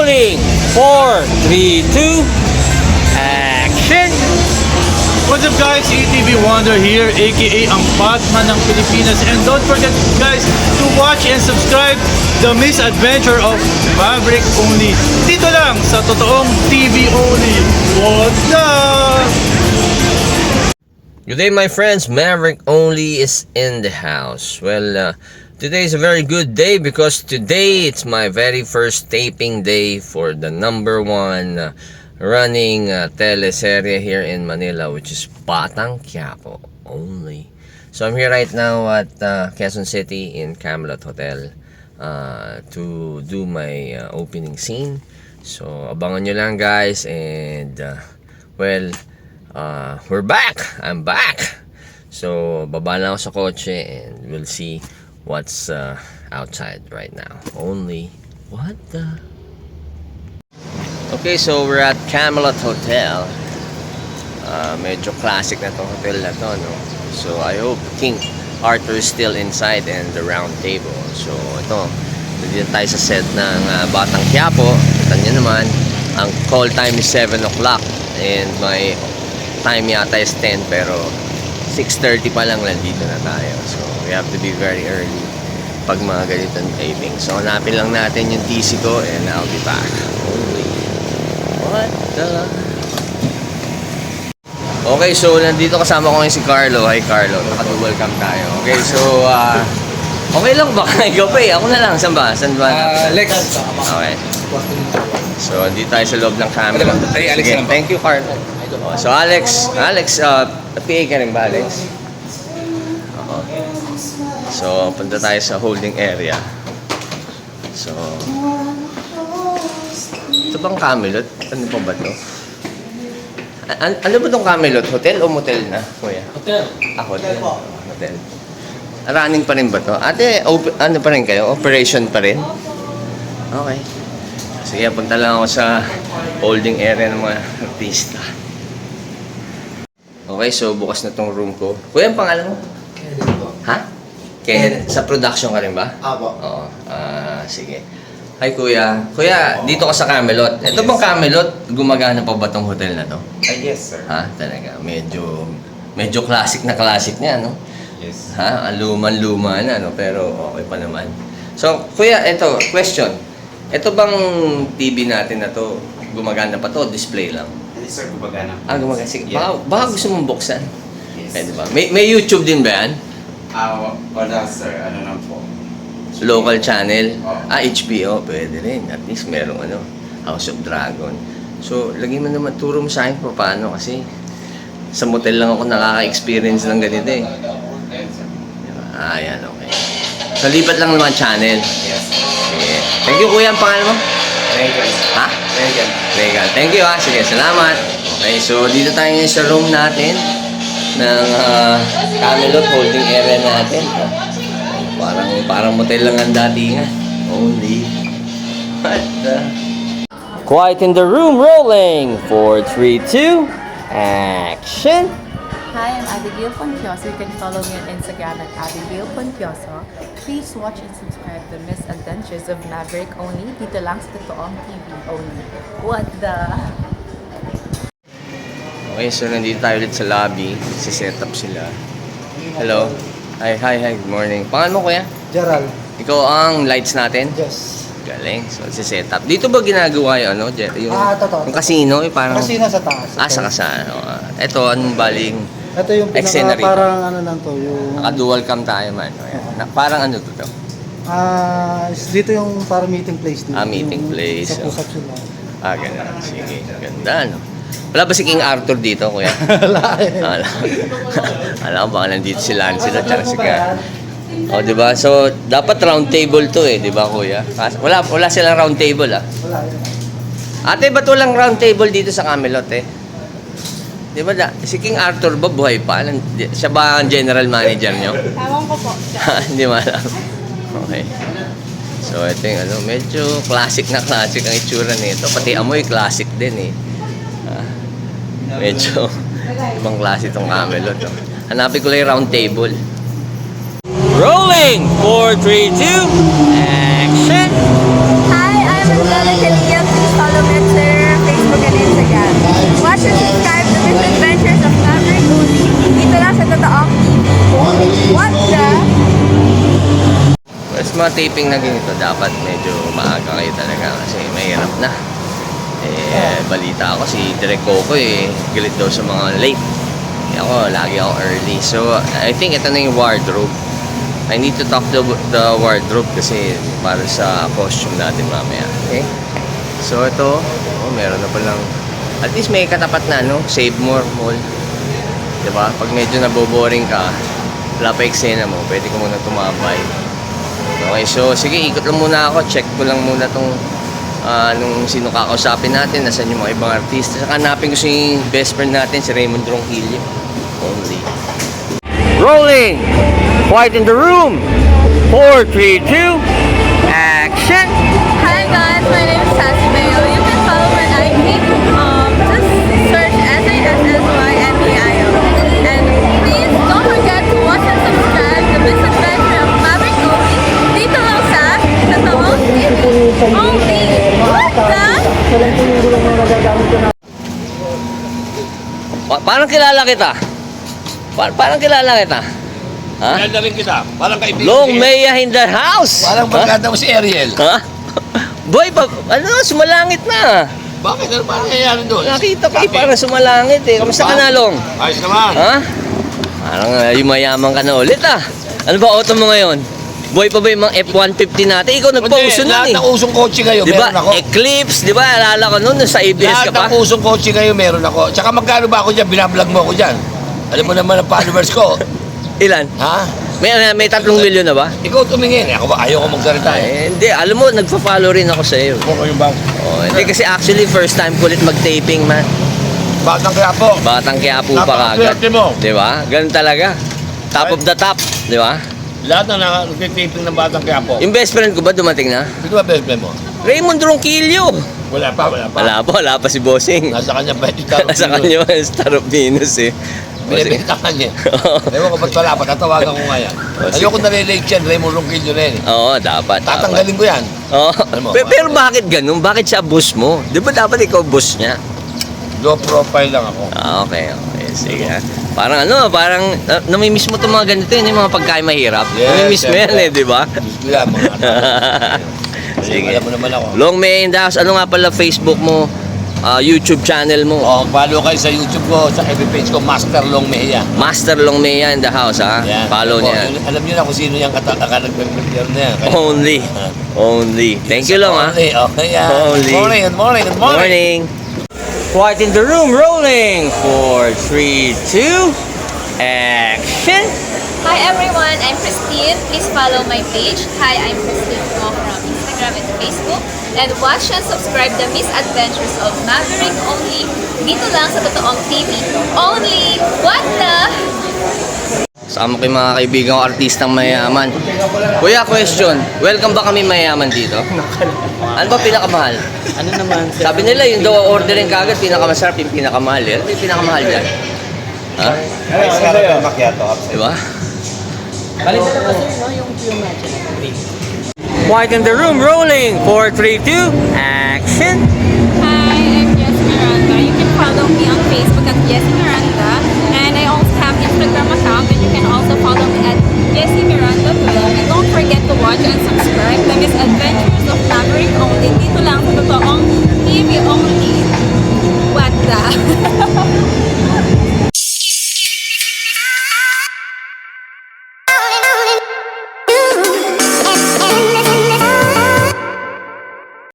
Rolling! 4, 3, 2, action! What's up guys, ATV Wonder here, aka ang Batman ng Pilipinas. And don't forget guys to watch and subscribe the Misadventure of Maverick Only. Dito lang sa totoong TV Only. What's up? Good day my friends, Maverick Only is in the house. Well, today is a very good day because today it's my very first taping day for the number one running teleserye here in Manila, which is Batang Quiapo Only. So I'm here right now at Quezon City in Camelot Hotel to do my opening scene. So abangan nyo lang guys, and we're back. I'm back. So baba lang ako sa kotse and we'll see what's outside right now. Only what the... Okay, so we're at Camelot Hotel. Medyo classic na tong hotel na to, no? So I hope King Arthur is still inside and the round table. So ito, nandito tayo sa set ng Batang Quiapo. Kita nyo naman, ang call time is 7 o'clock and my time yata is 10, pero 6:30 pa lang nandito na tayo. So we have to be very early pag mga ganitong taping. So hanapin lang natin yung TC ko and I'll be back. Only what the... Okay, so nandito kasama ko ngayon si Carlo. Hi Carlo, naka-welcome tayo. Okay, so okay lang ba? Ikaw pa eh, ako na lang. Saan ba? Lex. Okay. So nandito tayo sa loob ng camera. Alex Sige, lang ba? thank you Carlo. So Alex, PA ka rin ba Alex? Oo. So punta tayo sa holding area. So ito bang Camelot? Ano pa ba ito? Ano ba itong Camelot? Hotel o motel na, kuya? Hotel. Hotel. Hotel. Running pa rin ba ito? Ate, ano pa rin kayo? Operation pa rin? Okay. Sige, punta lang ako sa holding area ng mga artista. Okay, so bukas na tong room ko. Kuya, ang pangalan mo? Kenneth po. Ha? Kenneth. Sa production ka rin ba? Apo. Oo. Sige. Hi kuya. Kuya, dito ka sa Camelot. Ito bang Camelot? Gumagana pa ba tong hotel na to? Yes, sir. Ha? Talaga. Medyo classic na classic niya, no? Yes. Ha? Luman-luma na, no? Pero okay pa naman. So, kuya, ito, question. Ito bang TV natin na to, gumagana pa to? Display lang? Yes, sir. Gumagana. Gumagana. Sige. Yeah. Baka gusto mong buksan. Yes. Pwede ba? May YouTube din ba yan? Wala, sir. Ano lang po? Local channel? Oh. HBO, pwede rin. At least merong House of Dragon. So, lagi mo naman, turo mo sa akin pa paano kasi sa motel lang ako nakaka-experience ng ganito eh. Yes, sir. Diba? Yan, okay. So, lipat lang naman channel. Yes. Sige. Thank you, kuya. Ang pangalan mo? Regan. Ha? Regan. Legal. Thank you, ha. Sige, salamat. Okay, so dito tayo ngayon sa room natin ng Camelot holding area natin. Parang motel lang ang datingan. Only. What the... Quiet in the room, rolling. 4, 3, 2, action. Hi, I'm Abigail Pontioso. You can follow me on Instagram at Abigail Pontioso. Please watch and subscribe to Misadventures of Maverick Only. Dito lang sa totoong TV Only. What the... Okay, so nandito tayo ulit sa lobby. Set up sila. Hello. Hi, good morning. Pangalan mo, kuya? Gerald. Ikaw ang lights natin? Yes. Galing. So, set up. Dito ba ginagawa yung Totoo. yung casino? Yung parang... Kasi nasa taas. Sa kasano. Ito, anong baling... Ito yung Excenary. parang ano lang to, yung... Naka-dual cam tayo man. Parang ano to? dito yung parang meeting place dito. Meeting place. Usap-usap sila. Ganun. Sige. Ganda, no? Wala ba si King Arthur dito, kuya? Wala eh. Alam ko, baka nandito si Lance at saka si Ka. O, diba? So, dapat round table to eh, diba, kuya? Wala silang round table, Wala yun. Ate, ba't walang round table dito sa Camelot, eh? Di ba, si King Arthur ba buhay pa? Siya ba ang general manager nyo? Ewan ko po. Hindi mo alam. Okay. So, ito yung medyo classic na classic ang itsura nito. Pati amoy classic din, eh. Medyo ibang klase itong Camelot. Hanapin ko lang yung round table. Rolling! 4, 3, 2, action! Hi, I'm Angelica Liam. mga taping na ganito, dapat medyo maaga kayo talaga kasi mahirap na. Balita ako si Direk Coco galit daw sa mga late. Ako, lagi ako early. So, I think ito na yung wardrobe. I need to talk to the wardrobe kasi para sa costume natin mamaya. Okay? So, ito, meron na palang, at least may katapat na, no? Save More Mall. Diba? Pag medyo naboboring ka, wala pa eksena mo, pwede ko muna tumabay. Okay, so, sige, ikot lang muna ako. Check ko lang muna tong nung sino kakausapin natin, nasan yung mga ibang artista. Saka hanapin ko si best friend natin, si Raymond Ronquillo. Only. Rolling! Quiet in the room! 4, 3, 2, action! Hi guys, my name is Sassy Mayo. You can follow my IG. Just search SASSYMEIO. And please don't forget to watch and subscribe the Misadventure of Maverick Only. Dito lang sa Totoong TV. Only. What the? Parang kilala kita. Parang kilala kita. Ha? Kilala rin kita. Parang kaibigan. Long Maya in the house! Parang pagkata mo si Ariel. Ha? Boy, sumalangit na. Bakit? Ano ba nangyayari doon? Nakita ko parang sumalangit Kamusta ka na, Long? Ayos naman. Ha? Parang yumayaman ka na ulit Ano ba auto mo ngayon? Boy pa ba yung mga F-150 natin? Ikaw nagpa-uso nun Lahat ng usong kotse ngayon, Diba? meron ako. Eclipse, di ba? Alala ko nun, sa ABS Lahat ka pa. ng usong kotse ngayon, meron ako. Tsaka magkano ba ako dyan? Binablog mo ako dyan. Alam mo naman ang followers ko. Ilan? Ha? May 3 milyon na ba? Ikaw tumingin. Ako ba? Ayaw ko magsalita Hindi, alam mo, nagpa-follow rin ako sa iyo. Ako yung bang. Hindi kasi actually first time ko ulit mag-taping, man. Batang kaya po. Batang Quiapo pa kagad. Napakaswerte mo. Di ba? Ganun talaga. Top of the top, di ba? Lahat na nagtitiping ng batang kaya po. Yung best friend ko ba dumating na? Ito ba best friend mo? Raymond Ronquillo. Wala pa. Wala pa si Bossing. Nasa kanya pa yung taro. Nasa kanya pa yung Star of Venus Binibenta ka niya. Ewan ko ba't wala pa, tatawagan ko nga yan. Ayoko nare-late yan, Raymond Ronquillo rin. Oo, dapat. Tatanggalin ko yan. Oo. Alam mo, Pero bakit ganun? Bakit siya boss mo? Di ba dapat ikaw boss niya? Low profile lang ako. Okay. Sige. Parang namimiss mo itong mga ganito yung mga pagkain mahirap. Yes, Namimiss mo yan siyempre. di ba? Gusto yan, mga Sige. Alam mo naman ako. Long May in the house. Ano nga pala Facebook mo? YouTube channel mo? Follow kayo sa YouTube ko, sa FB page ko, Master Long Mejia. Master Long Maya in the house, ha? Yan. Follow Opo, niya. Alam niyo na kung sino yung nag-prepare na yan. Only. Thank you, Long, ha? Okay, yan. Only. Good morning. Morning. Quiet in the room, rolling. 4, 3, 2, action. Hi everyone, I'm Christine. Please follow my page. Hi, I'm Christine Mo from Instagram and Facebook. And watch and subscribe the Misadventures of Maverick Only. Dito lang sa Totoong TV. Only. What the? Sama ko yung mga kaibigan ko, artistang mayaman. Kuya, question. Welcome ba kami mayaman dito? Ano ba pinakamahal? Ano naman? Sabi nila, yung daw ordering kagad, pinakamasarap yung pinakamahal. Ano yung pinakamahal dyan? Ha? Macchiato. Diba? Balik na kasi yung pure matcha. Quiet in the room, rolling. 4, 3, 2, action. Hi, I'm Jessie Miranda. You can follow me on Facebook at Jessie Miranda. And I also have Instagram account and you can also follow me at Jessie Miranda Vlog. And don't forget to watch and subscribe the Misadventures of Maverick Only. Dito lang sa Totoong